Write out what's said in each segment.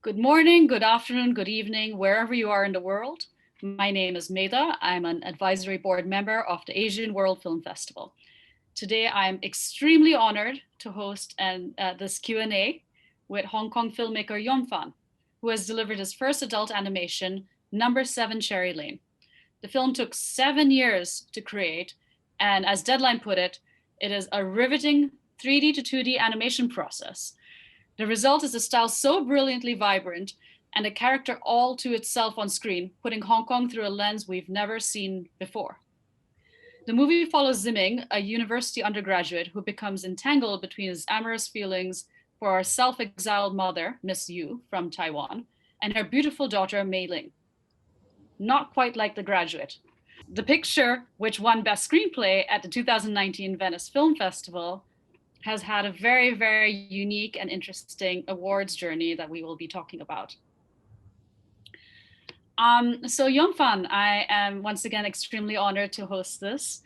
Good morning, good afternoon, good evening, wherever you are in the world. My name is Meda. I'm an advisory board member of the Asian World Film Festival. Today, I'm extremely honored to host this Q&A with Hong Kong filmmaker Yonfan, who has delivered his first adult animation, No.7 Cherry Lane. The film took 7 years to create, and as Deadline put it, it is a riveting 3D to 2D animation process. The result is a style so brilliantly vibrant and a character all to itself on screen, putting Hong Kong through a lens we've never seen before. The movie follows Ziming, a university undergraduate who becomes entangled between his amorous feelings for our self-exiled mother, Miss Yu, from Taiwan, and her beautiful daughter, Mei Ling. Not quite like The Graduate. The picture, which won Best Screenplay at the 2019 Venice Film Festival, has had a very, very unique and interesting awards journey that we will be talking about. So Yonfan, I am once again extremely honored to host this.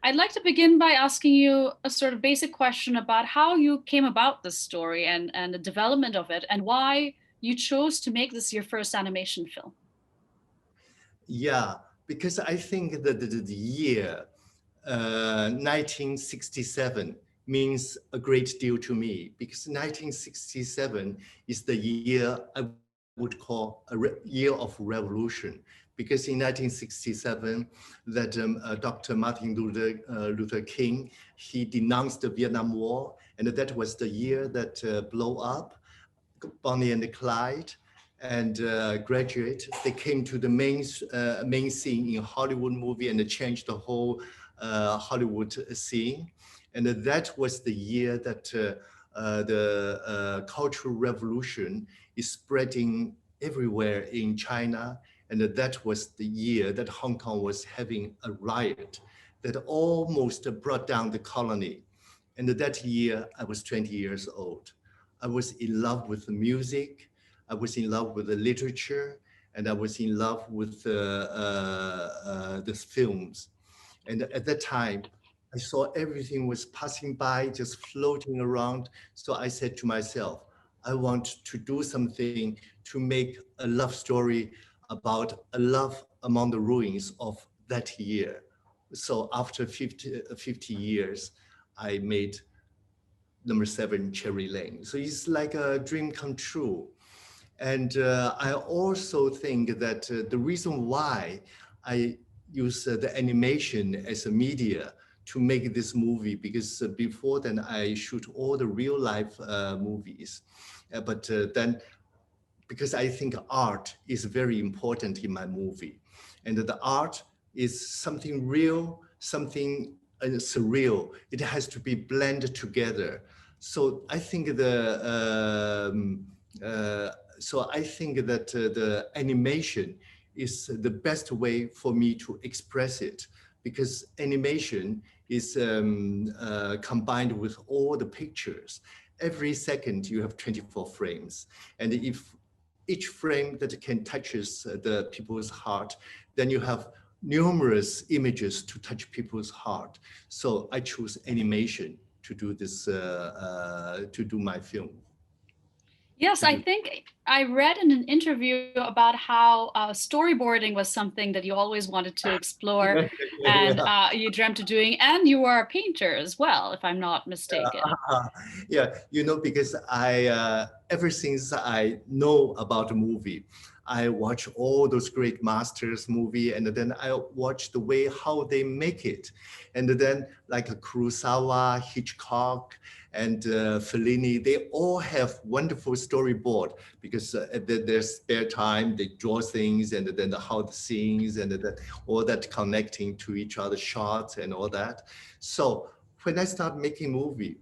I'd like to begin by asking you a sort of basic question about how you came about this story and the development of it, and why you chose to make this your first animation film. Yeah, because I think that the year 1967 means a great deal to me, because 1967 is the year I would call a year of revolution. Because in 1967, that Dr. Martin Luther King, he denounced the Vietnam War, and that was the year that blew up Bonnie and Clyde and Graduate. They came to the main scene in Hollywood movie and changed the whole Hollywood scene. And that was the year that the Cultural Revolution is spreading everywhere in China. And that was the year that Hong Kong was having a riot that almost brought down the colony. And that year, I was 20 years old. I was in love with the music, I was in love with the literature, and I was in love with the films. And at that time, I saw everything was passing by, just floating around. So I said to myself, I want to do something to make a love story about a love among the ruins of that year. So after 50 years, I made No.7 Cherry Lane. So it's like a dream come true. And I also think that the reason why I use the animation as a media to make this movie, because before then I shoot all the real life movies. But then, because I think art is very important in my movie. And the art is something real, something surreal. It has to be blended together. So I think the animation is the best way for me to express it, because animation is combined with all the pictures. Every second you have 24 frames. And if each frame that can touches the people's heart, then you have numerous images to touch people's heart. So I choose animation to do this, to do my film. Yes, I think I read in an interview about how storyboarding was something that you always wanted to explore and you dreamt of doing, and you were a painter as well, if I'm not mistaken. Yeah, you know, because I, ever since I know about the movie, I watch all those great masters movie, and then I watch the way how they make it. And then like Kurosawa, Hitchcock, and Fellini, they all have wonderful storyboard, because at their spare time, they draw things, and then how the scenes and all that connecting to each other shots and all that. So when I start making movie,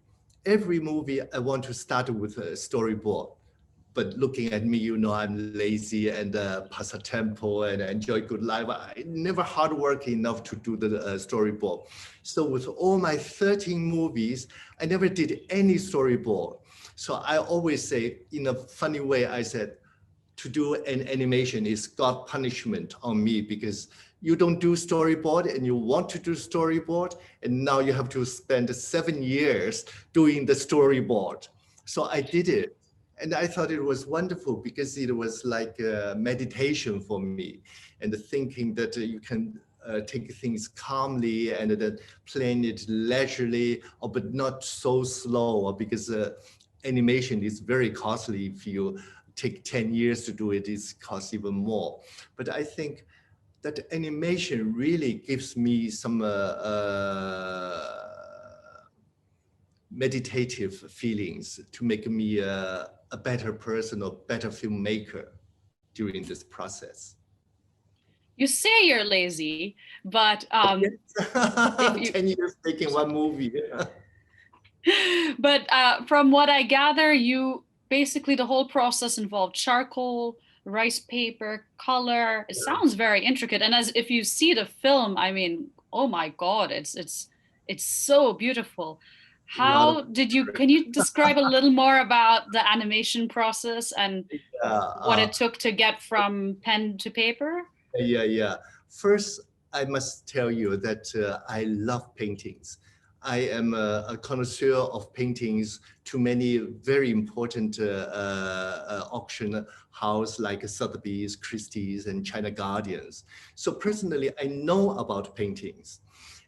every movie I want to start with a storyboard. But looking at me, you know, I'm lazy and past a tempo and enjoy good life. I never hard work enough to do the storyboard. So with all my 13 movies, I never did any storyboard. So I always say, in a funny way, I said, to do an animation is God punishment on me, because you don't do storyboard and you want to do storyboard, and now you have to spend 7 years doing the storyboard. So I did it. And I thought it was wonderful because it was like a meditation for me, and the thinking that you can take things calmly and then plan it leisurely, or but not so slow, because animation is very costly. If you take 10 years to do it, it costs even more. But I think that animation really gives me some meditative feelings to make me a better person or better filmmaker during this process. You say you're lazy, but if you 10 years making one movie. but from what I gather, you basically the whole process involved charcoal, rice paper, color. It sounds very intricate. And as if you see the film, I mean, oh my God, it's so beautiful. A lot of Can you describe a little more about the animation process and what it took to get from pen to paper? Yeah. First, I must tell you that I love paintings. I am a connoisseur of paintings to many very important auction house like Sotheby's, Christie's, and China Guardians. So personally, I know about paintings.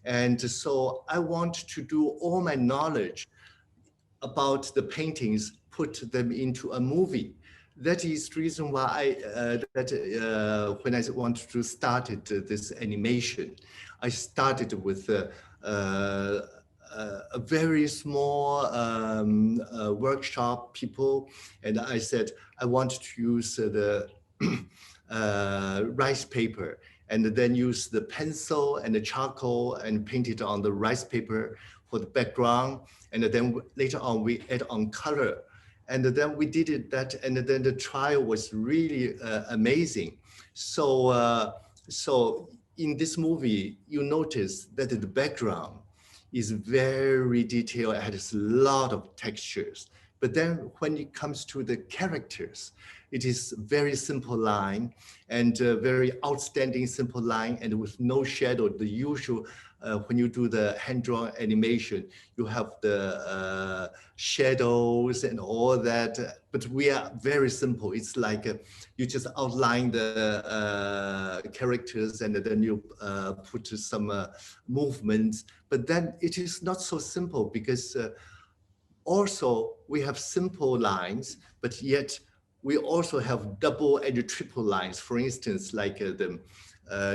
And so I want to do all my knowledge about the paintings, put them into a movie. That is the reason why when I wanted to start this animation, I started with a very small workshop people, and I said I want to use the rice paper, and then use the pencil and the charcoal and paint it on the rice paper for the background, and then later on we add on color. And then we did it that, and then the trial was really amazing. So in this movie, you notice that the background is very detailed, it has a lot of textures. But then when it comes to the characters, it is very simple line and very outstanding simple line and with no shadow, the usual when you do the hand-drawn animation, you have the shadows and all that, but we are very simple. It's like you just outline the characters and then you put some movements, but then it is not so simple because also we have simple lines, but yet we also have double and triple lines. For instance, like the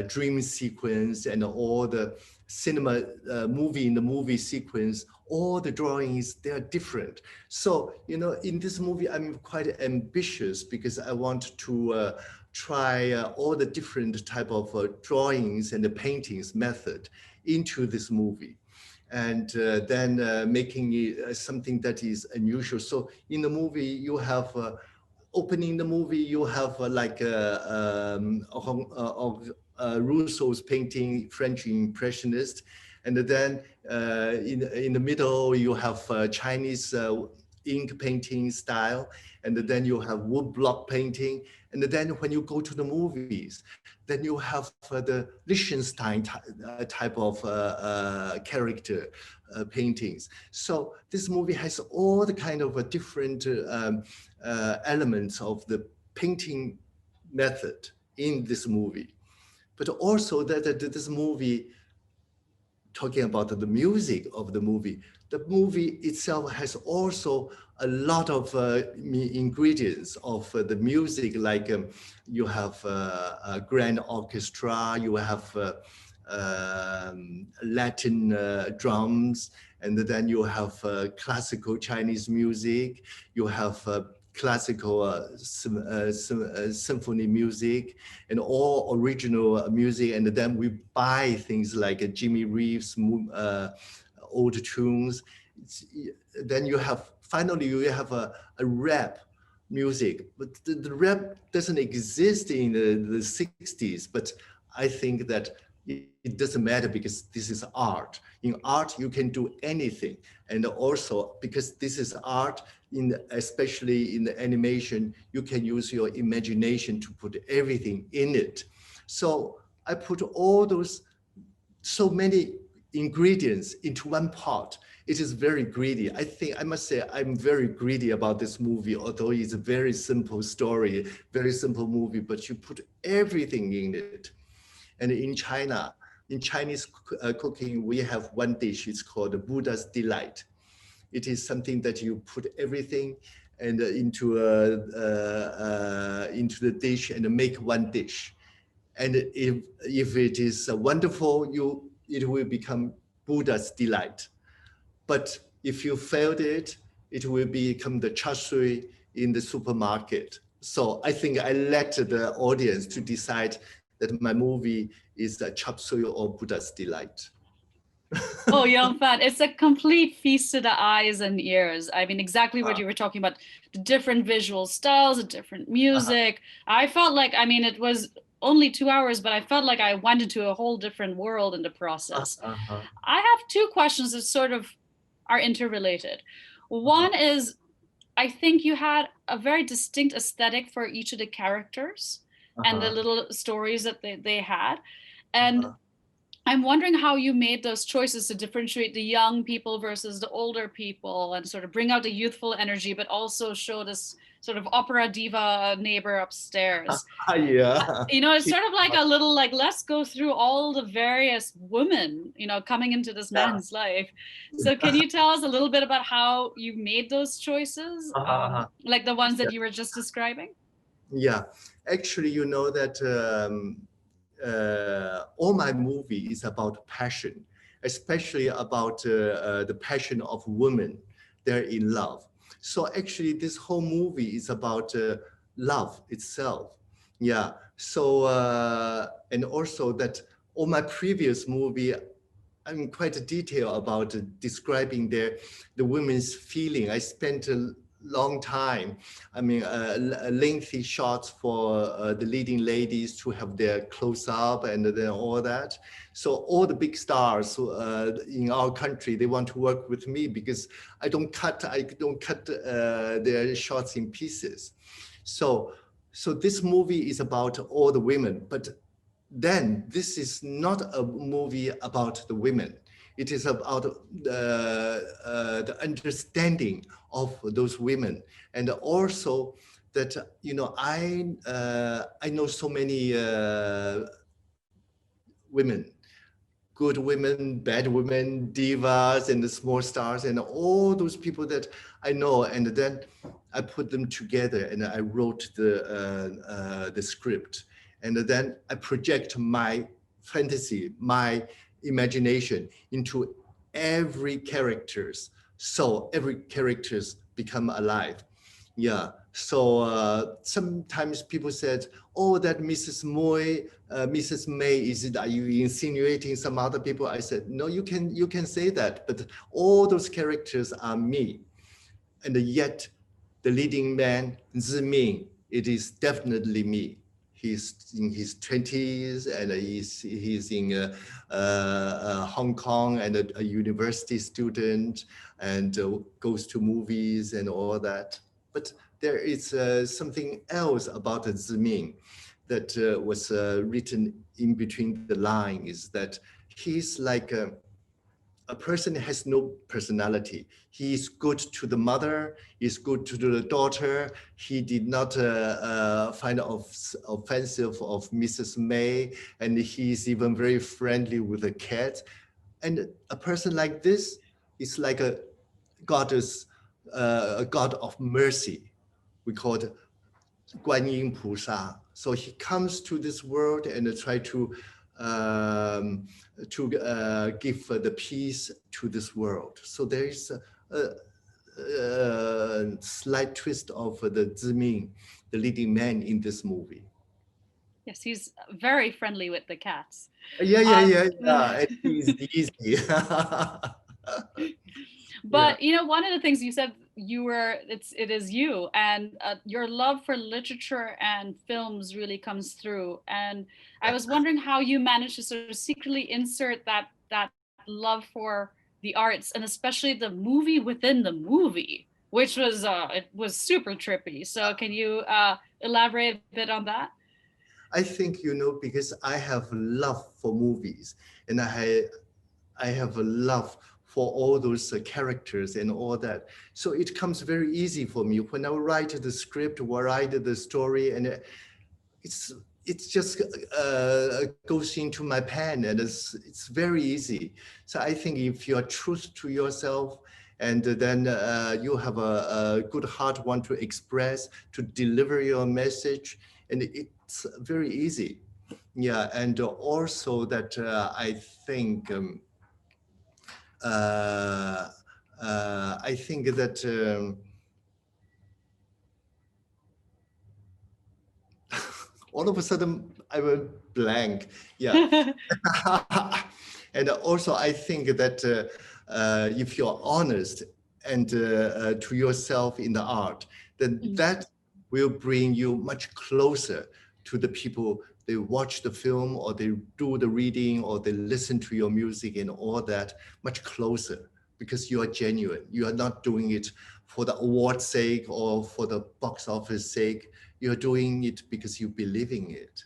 dream sequence and all the cinema movie in the movie sequence, all the drawings, they are different. So, you know, in this movie, I'm quite ambitious because I want to try all the different type of drawings and the paintings method into this movie. And then making it something that is unusual. So in the movie, you have opening the movie, you have Rousseau's painting, French Impressionist, and then in the middle you have Chinese ink painting style, and then you have woodblock painting, and then when you go to the movies, then you have the Liechtenstein type of character paintings. So this movie has all the kind of different elements of the painting method in this movie. But also that this movie, talking about the music of the movie itself has also a lot of ingredients of the music, like you have a grand orchestra, you have Latin drums, and then you have classical Chinese music, you have classical symphony music and all original music, and then we buy things like Jimmy Reeves old tunes. Then you have finally you have a rap music, but the rap doesn't exist in the 60s, but I think that it doesn't matter because this is art. In art, you can do anything. And also because this is art, especially in the animation, you can use your imagination to put everything in it. So I put all those, so many ingredients into one pot. it is very greedy. I must say, I'm very greedy about this movie, although it's a very simple story, very simple movie, but you put everything in it. And in China, in Chinese cooking, we have one dish, it's called Buddha's Delight. It is something that you put everything and into the dish and make one dish. And if it is wonderful, it will become Buddha's delight. But if you failed it, it will become the char sui in the supermarket. So I think I let the audience to decide that my movie is a chop suey or Buddha's delight. Oh, Yonfan, it's a complete feast to the eyes and ears. I mean, exactly what you were talking about, the different visual styles, the different music. I felt like, I mean, it was only 2 hours, but I felt like I went into a whole different world in the process. I have two questions that sort of are interrelated. One is, I think you had a very distinct aesthetic for each of the characters and the little stories that they had. And I'm wondering how you made those choices to differentiate the young people versus the older people and sort of bring out the youthful energy, but also show this sort of opera diva neighbor upstairs. Yeah. You know, it's sort of like a little like, let's go through all the various women, you know, coming into this man's life. So can you tell us a little bit about how you made those choices, like the ones that you were just describing? Yeah, actually, you know that all my movie is about passion, especially about the passion of women. They're in love. So actually, this whole movie is about love itself. Yeah. So and also that all my previous movie, I'm quite detailed about describing the women's feeling. I spent a long time, I mean, lengthy shots for the leading ladies to have their close up and then all that. So all the big stars in our country, they want to work with me because I don't cut their shots in pieces. So this movie is about all the women, but then this is not a movie about the women. It is about the understanding of those women, and also that I know so many women, good women, bad women, divas, and the small stars, and all those people that I know. And then I put them together, and I wrote the script, and then I project my fantasy, my imagination into every characters. So every characters become alive. Yeah. So sometimes people said, "Oh, that Mrs. May, are you insinuating some other people?" I said, "No, you can say that, but all those characters are me." And yet, the leading man, Ziming, it is definitely me. He's in his 20s and he's in Hong Kong and a university student and goes to movies and all that. But there is something else about Ziming that was written in between the line, is that he's like a person has no personality. He is good to the mother, is good to the daughter. He did not find offensive of Mrs. May, and he is even very friendly with the cat. And a person like this is like a goddess, a god of mercy. We call it Guanyin Pusa. So he comes to this world and try to give the peace to this world. So there is a slight twist of the Ziming, the leading man in this movie. Yes, he's very friendly with the cats. Yeah. It is easy. But you know, one of the things you said, it is you, and your love for literature and films really comes through. And I was wondering how you managed to sort of secretly insert that love for the arts, and especially the movie within the movie, which was it was super trippy. So can you elaborate a bit on that? I think, because I have love for movies, and I have a love for all those characters and all that. So it comes very easy for me when I write the script, or write the story, and it's just goes into my pen, and it's very easy. So I think if you are true to yourself, and then you have a good heart, want to express, to deliver your message, and it's very easy. Yeah, and also that I think that all of a sudden I went blank. Yeah. And also I think that if you're honest and to yourself in the art, then that will bring you much closer to the people. They watch the film, or they do the reading, or they listen to your music and all that, much closer, because you are genuine. You are not doing it for the award sake or for the box office sake. You're doing it because you believe in it.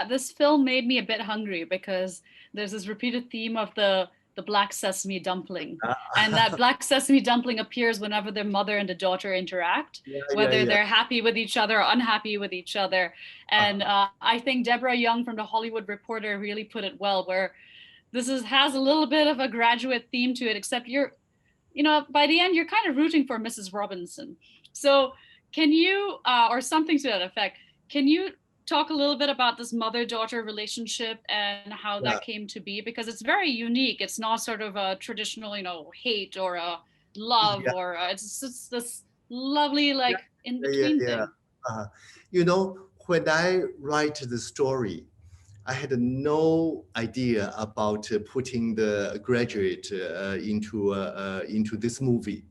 This film made me a bit hungry because there's this repeated theme of the black sesame dumpling, and that black sesame dumpling appears whenever their mother and the daughter interact, whether they're happy with each other or unhappy with each other. And I think Deborah Young from the Hollywood Reporter really put it well, where has a little bit of a graduate theme to it, except by the end, you're kind of rooting for Mrs. Robinson. So can you, or something to that effect, can you talk a little bit about this mother-daughter relationship and how that came to be? Because it's very unique. It's not sort of a traditional, hate or a love, or it's just this lovely, like, in-between thing. When I write the story, I had no idea about putting the graduate into this movie,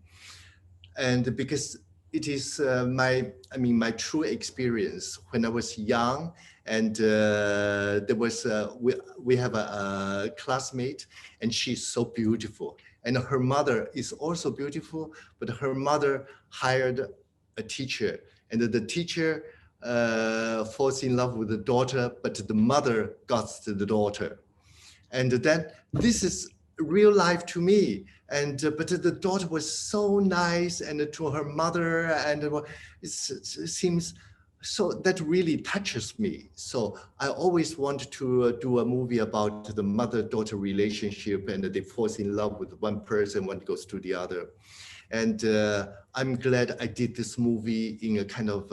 and because it is my true experience when I was young, and there was we have a classmate, and she's so beautiful, and her mother is also beautiful, but her mother hired a teacher, and the teacher falls in love with the daughter, but the mother got the daughter. And then this is real life to me. And but the daughter was so nice, and to her mother, and it seems so that really touches me. So I always want to do a movie about the mother-daughter relationship, and they fall in love with one person, one goes to the other. And I'm glad I did this movie in a kind of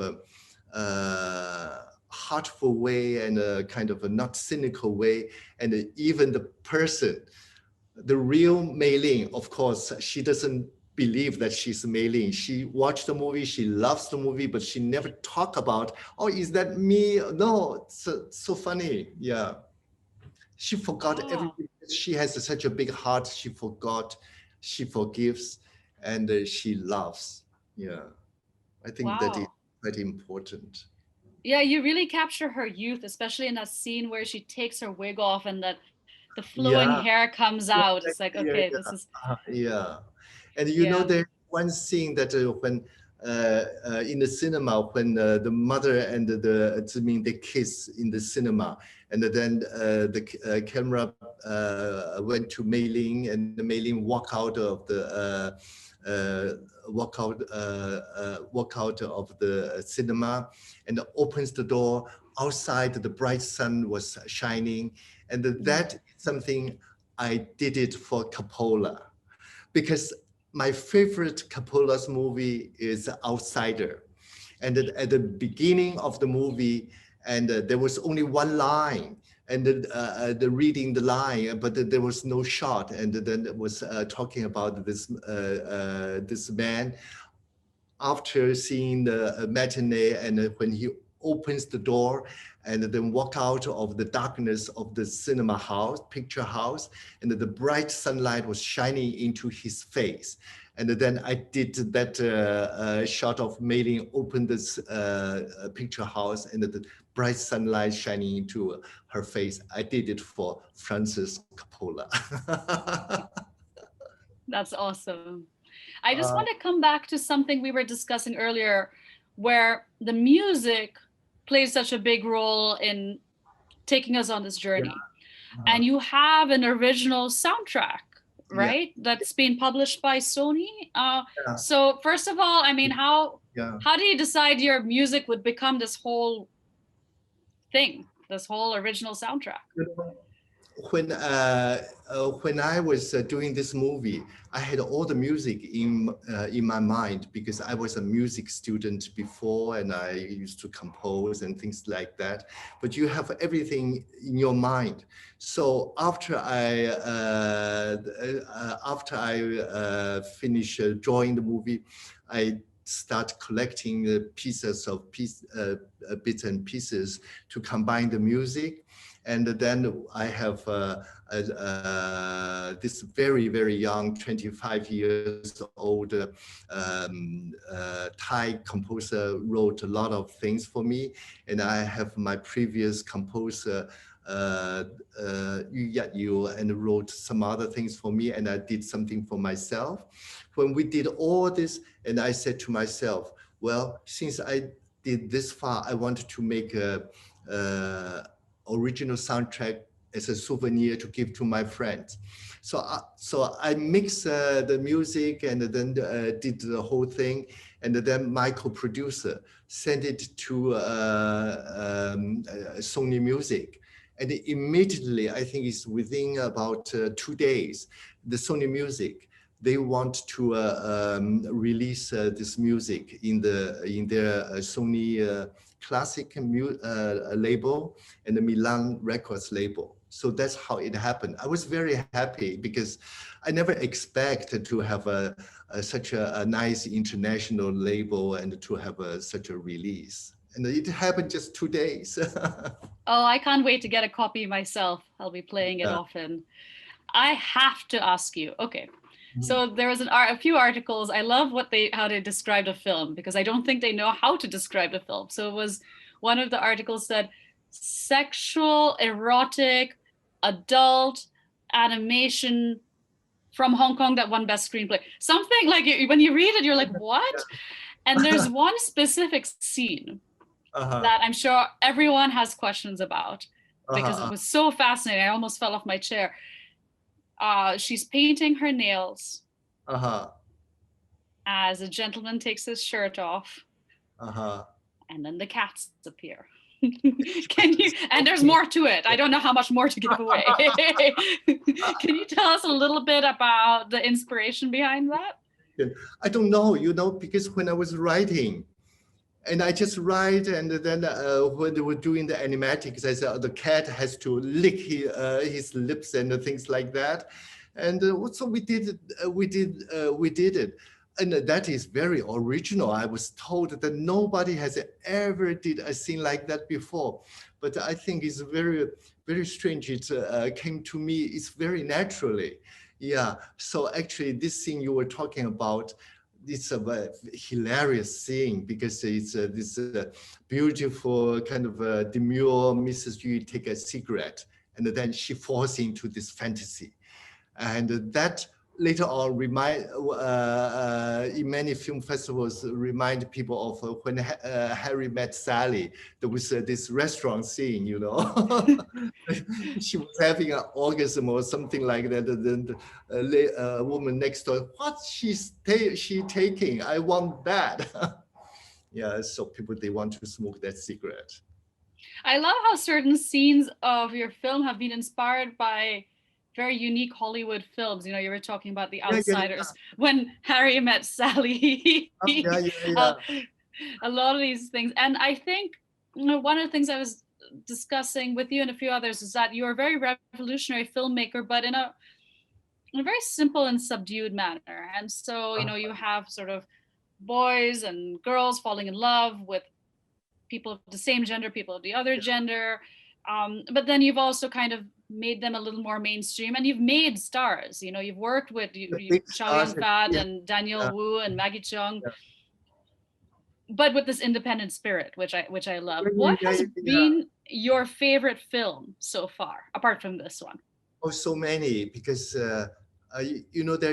heartful way, and a kind of a not cynical way. And even the person, the real Mei Ling, of course, she doesn't believe that she's Mei Ling. She watched the movie, she loves the movie, but she never talk about, oh, is that me? No, it's so funny. Yeah. She forgot everything. She has such a big heart. She forgot, she forgives, and she loves. Yeah. I think that is quite important. Yeah, you really capture her youth, especially in that scene where she takes her wig off and that the flowing hair comes out. It's like, okay, this is... And there's one scene that when in the cinema, when the mother and the Ziming, they kiss in the cinema, and then the camera went to Mei Ling, and the Mei Ling walk out of the walk out of the cinema, and opens the door. Outside, the bright sun was shining, and that is something I did it for Coppola, because my favorite Coppola's movie is Outsider. And at the beginning of the movie, and there was only one line, and the reading the line, but there was no shot. And then it was talking about this man after seeing the matinee, and when he opens the door and then walk out of the darkness of the cinema house, picture house, and the bright sunlight was shining into his face. And then I did that shot of Mei Ling open this picture house, and the bright sunlight shining into her face. I did it for Francis Coppola. That's awesome. I just want to come back to something we were discussing earlier, where the music plays such a big role in taking us on this journey. and you have an original soundtrack, Yeah. right? That's been published by Sony. Yeah. So first of all, I mean, Yeah. how do you decide your music would become this whole thing, this whole original soundtrack? When I was doing this movie, I had all the music in my mind because I was a music student before and I used to compose and things like that. But you have everything in your mind. So after I finish drawing the movie, I start collecting the bits and pieces to combine the music. And then I have this very, very young, 25 years old Thai composer wrote a lot of things for me. And I have my previous composer, Yu and wrote some other things for me. And I did something for myself. When we did all this, and I said to myself, well, since I did this far, I wanted to make a original soundtrack as a souvenir to give to my friends. So I mixed the music and then did the whole thing. And then my co-producer sent it to Sony Music. And immediately, I think it's within about 2 days, the Sony Music, they want to release this music in their Sony classic label and the Milan Records label. So that's how it happened. I was very happy because I never expected to have such a nice international label and to have such a release. And it happened just 2 days. Oh, I can't wait to get a copy myself. I'll be playing it often. I have to ask you, okay. So there was a few articles. I love how they described a film because I don't think they know how to describe a film. So it was one of the articles said sexual, erotic, adult animation from Hong Kong that won best screenplay. Something like when you read it, you're like, what? And there's one specific scene that I'm sure everyone has questions about because it was so fascinating. I almost fell off my chair. She's painting her nails as a gentleman takes his shirt off, and then the cats appear. Can you? And there's more to it. I don't know how much more to give away. Can you tell us a little bit about the inspiration behind that? I don't know, because when I was writing, and I just write, and then when they were doing the animatics, I said the cat has to lick his lips and things like that, and so we did it, and that is very original. I was told that nobody has ever did a scene like that before, but I think it's very, very strange. It came to me. It's very naturally, yeah. So actually, this scene you were talking about, it's a hilarious scene because it's this beautiful kind of demure Mrs. Yu take a cigarette and then she falls into this fantasy. And that later on in many film festivals remind people of when Harry met Sally. There was this restaurant scene, she was having an orgasm or something like that. And then the woman next door, what's she taking? I want that. Yeah, so people, they want to smoke that cigarette. I love how certain scenes of your film have been inspired by very unique Hollywood films. You were talking about The Outsiders, when Harry met Sally. A lot of these things. And I think one of the things I was discussing with you and a few others is that you're a very revolutionary filmmaker, but in a very simple and subdued manner. And so, you have sort of boys and girls falling in love with people of the same gender, people of the other gender. But then you've also kind of made them a little more mainstream, and you've made stars. You've worked with Chao Yonfan and Daniel Wu and Maggie Cheung, but with this independent spirit, which I love. What has been your favorite film so far, apart from this one? Oh, so many, because there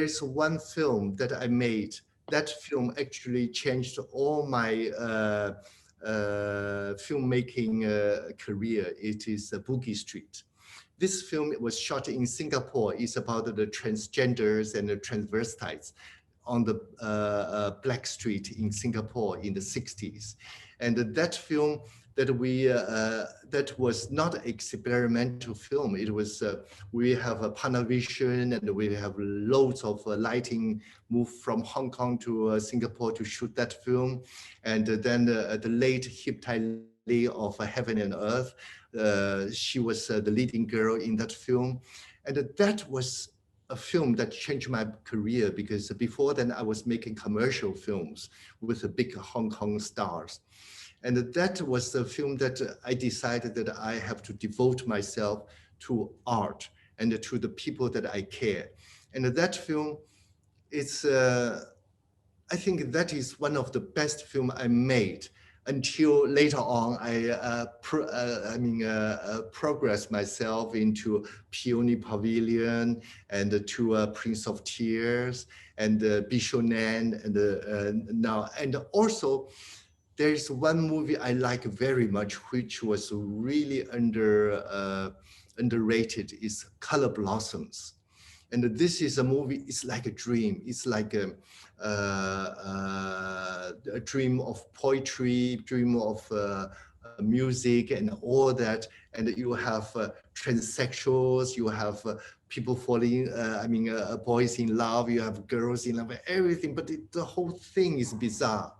is one film that I made. That film actually changed all my filmmaking career. It is Boogie Street. This film was shot in Singapore. It's about the transgenders and the transvestites on the Black Street in Singapore in the 60s. And that film that was not an experimental film. It was, we have a Panavision and we have loads of lighting moved from Hong Kong to Singapore to shoot that film. And then the late Hip Tai Lee of Heaven and Earth, she was the leading girl in that film. And that was a film that changed my career, because before then I was making commercial films with the big Hong Kong stars. And that was the film that I decided that I have to devote myself to art and to the people that I care. And that film, it's, I think that is one of the best film I made, until later on I progressed myself into Peony Pavilion and to Prince of Tears and Bishonen and now, and also there's one movie I like very much, which was really underrated, is Color Blossoms. And this is a movie, it's like a dream. It's like a dream of poetry, dream of music and all that. And you have transsexuals, you have people falling, boys in love, you have girls in love, everything. But the whole thing is bizarre.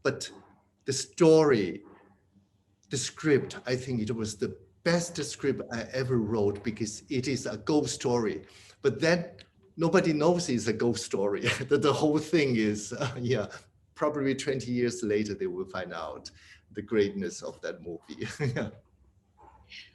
But the story, the script, I think it was the best script I ever wrote, because it is a ghost story. But then nobody knows it's a ghost story. The whole thing is, probably 20 years later, they will find out the greatness of that movie.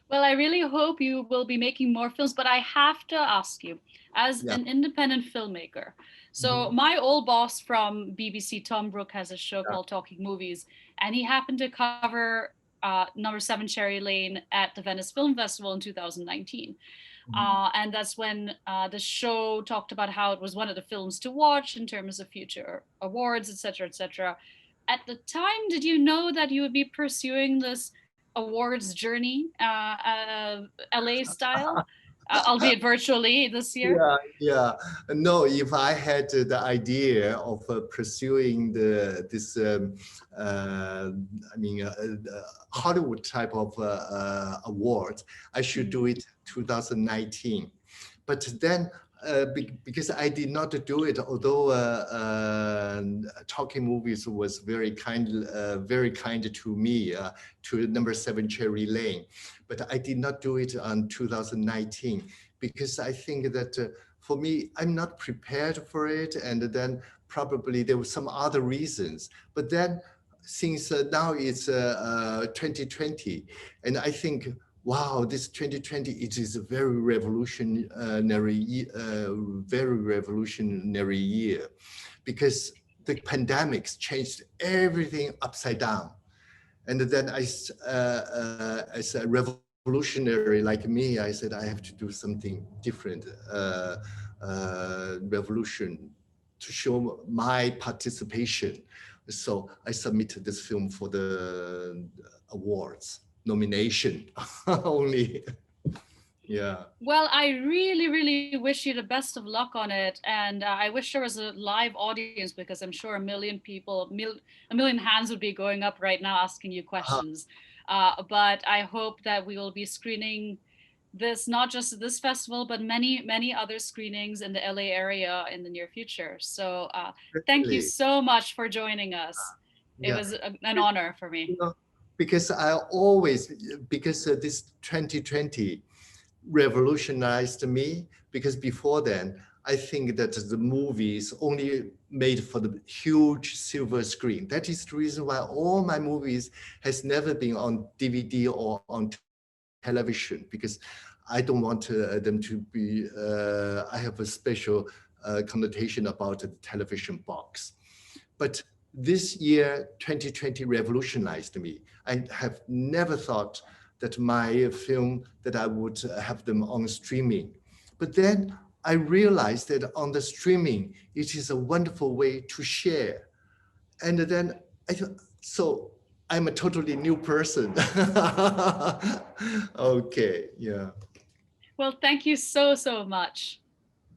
Well, I really hope you will be making more films, but I have to ask you, as an independent filmmaker, so my old boss from BBC, Tom Brooke, has a show called Talking Movies, and he happened to cover No.7 Cherry Lane at the Venice Film Festival in 2019. And that's when the show talked about how it was one of the films to watch in terms of future awards, etc., etc. At the time, did you know that you would be pursuing this awards journey, LA style, albeit virtually this year? Yeah. No, if I had the idea of pursuing this Hollywood type of award, I should do it 2019. But then, because I did not do it, although Talking Movies was very kind to me, to No.7 Cherry Lane, but I did not do it on 2019 because I think that for me, I'm not prepared for it, and then probably there were some other reasons. But then, since now it's 2020, and I think, wow, this 2020, it is a very revolutionary year, because the pandemics changed everything upside down. And then as a revolutionary like me, I said, I have to do something different, revolution, to show my participation. So I submitted this film for the awards nomination only. Yeah. Well, I really, really wish you the best of luck on it. And I wish there was a live audience, because I'm sure a million people, a million hands would be going up right now asking you questions. But I hope that we will be screening this, not just at this festival, but many, many other screenings in the LA area in the near future. So thank you so much for joining us. It was an honor for me. Because this 2020 revolutionized me, because before then, I think that the movies only made for the huge silver screen. That is the reason why all my movies has never been on DVD or on television, because I don't want them to be, I have a special connotation about the television box. But this year, 2020 revolutionized me. I have never thought that my film, that I would have them on streaming. But then I realized that on the streaming, it is a wonderful way to share. And then I thought, so I'm a totally new person. Okay, yeah. Well, thank you so, so much.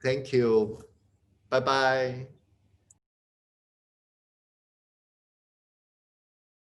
Thank you. Bye-bye.